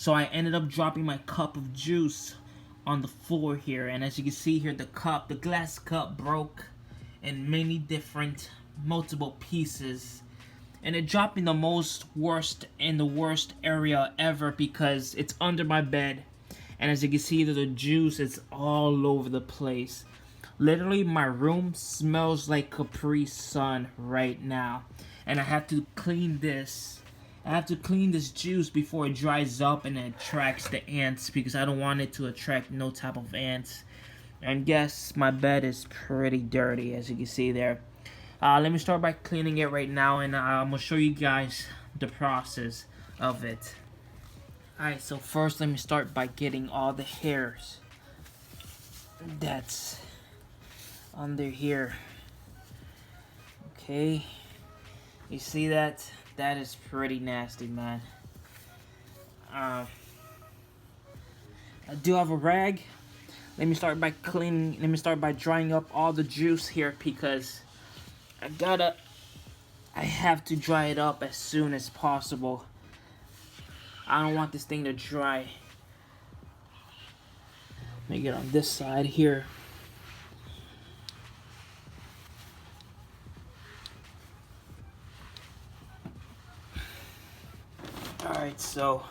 So I ended up dropping my cup of juice on the floor here, and as you can see here, the glass cup broke in many different multiple pieces, and it dropped in the worst area ever because it's under my bed, and as you can see, the juice is all over the place. Literally, my room smells like Capri Sun right now, and I have to clean this. I have to clean this juice before it dries up and it attracts the ants, because I don't want it to attract no type of ants. And yes, my bed is pretty dirty, as you can see there. Let me start by cleaning it right now, and I'm going to show you guys the process of it. Alright, so first let me start by getting all the hairs that's under here. Okay, you see that? That is pretty nasty, man. I do have a rag. Let me start by drying up all the juice here, because I have to dry it up as soon as possible. I don't want this thing to dry. Let me get on this side here. Alright, so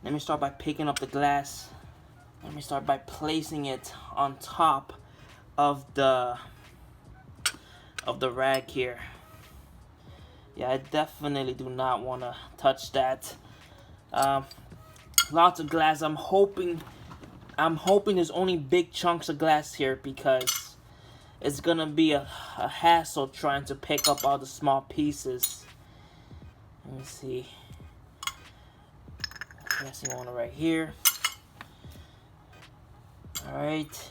let me start by picking up the glass. Let me start by placing it on top of the rag here. Yeah, I definitely do not want to touch that. Lots of glass. I'm hoping there's only big chunks of glass here, because it's gonna be a hassle trying to pick up all the small pieces. Let me see. I see one right here. Alright.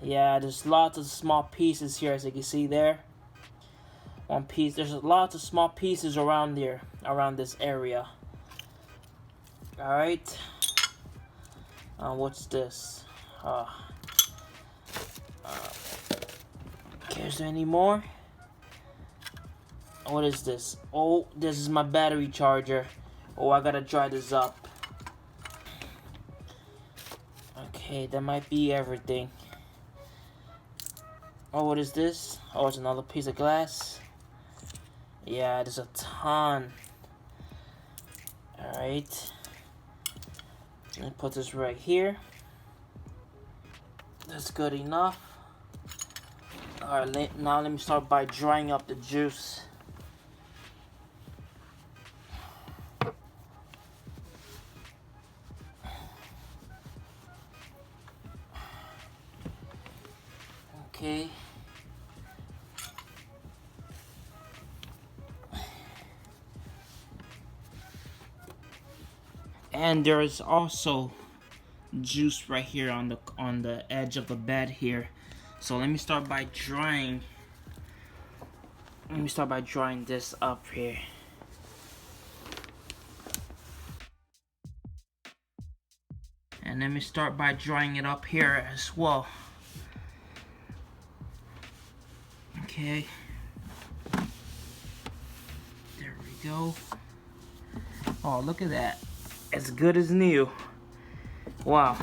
Yeah, there's lots of small pieces here, as you can see there. One piece. There's lots of small pieces around there, around this area. Alright. What's this? Okay, is there any more? What is this? Oh, this is my battery charger. Oh, I gotta dry this up. Okay, that might be everything. Oh, what is this? Oh, it's another piece of glass. Yeah, there's a ton. Alright. Let me put this right here. That's good enough. Alright, now let me start by drying up the juice. Okay. And there is also juice right here on the edge of the bed here. So let me start by drying. Let me start by drying this up here. And let me start by drying it up here as well. Okay. There we go. Oh, look at that. As good as new. Wow.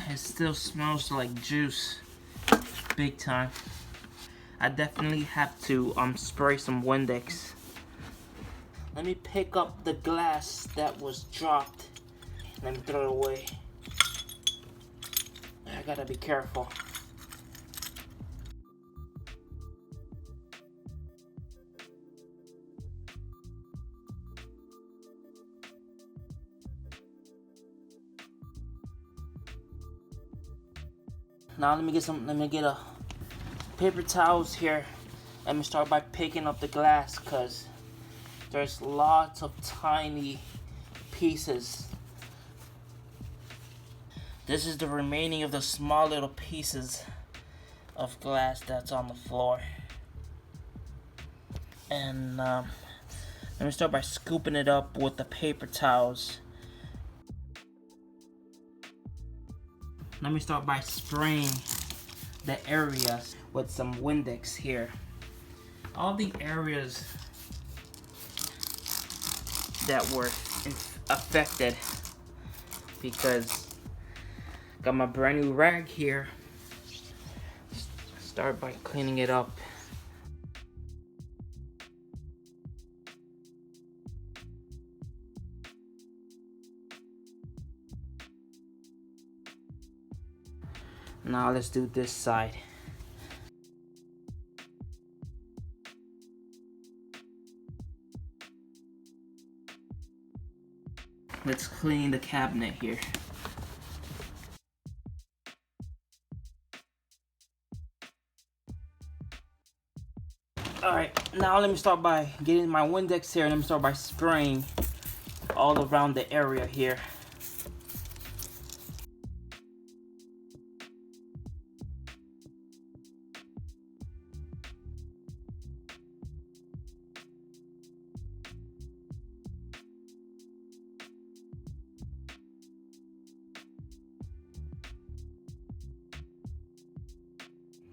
It still smells like juice. Big time. I definitely have to spray some Windex. Let me pick up the glass that was dropped. Let me throw it away. I gotta be careful. Now let me get a paper towels here. Let me start by picking up the glass, cause there's lots of tiny pieces. This is the remaining of the small little pieces of glass that's on the floor. And let me start by scooping it up with the paper towels. Let me start by spraying the areas with some Windex here. All the areas that were affected, because got my brand new rag here. Start by cleaning it up. Now let's do this side. Let's clean the cabinet here. Alright, now let me start by getting my Windex here, and let me start by spraying all around the area here.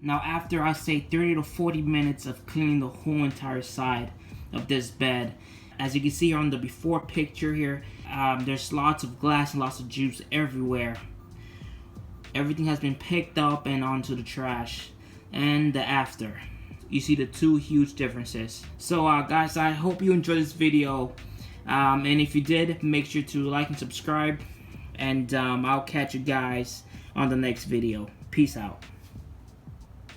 Now after I say 30 to 40 minutes of cleaning the whole entire side of this bed, as you can see here on the before picture here, there's lots of glass and lots of juice everywhere. Everything has been picked up and onto the trash. And the after, you see the two huge differences. So guys, I hope you enjoyed this video, and if you did, make sure to like and subscribe, and I'll catch you guys on the next video. Peace out.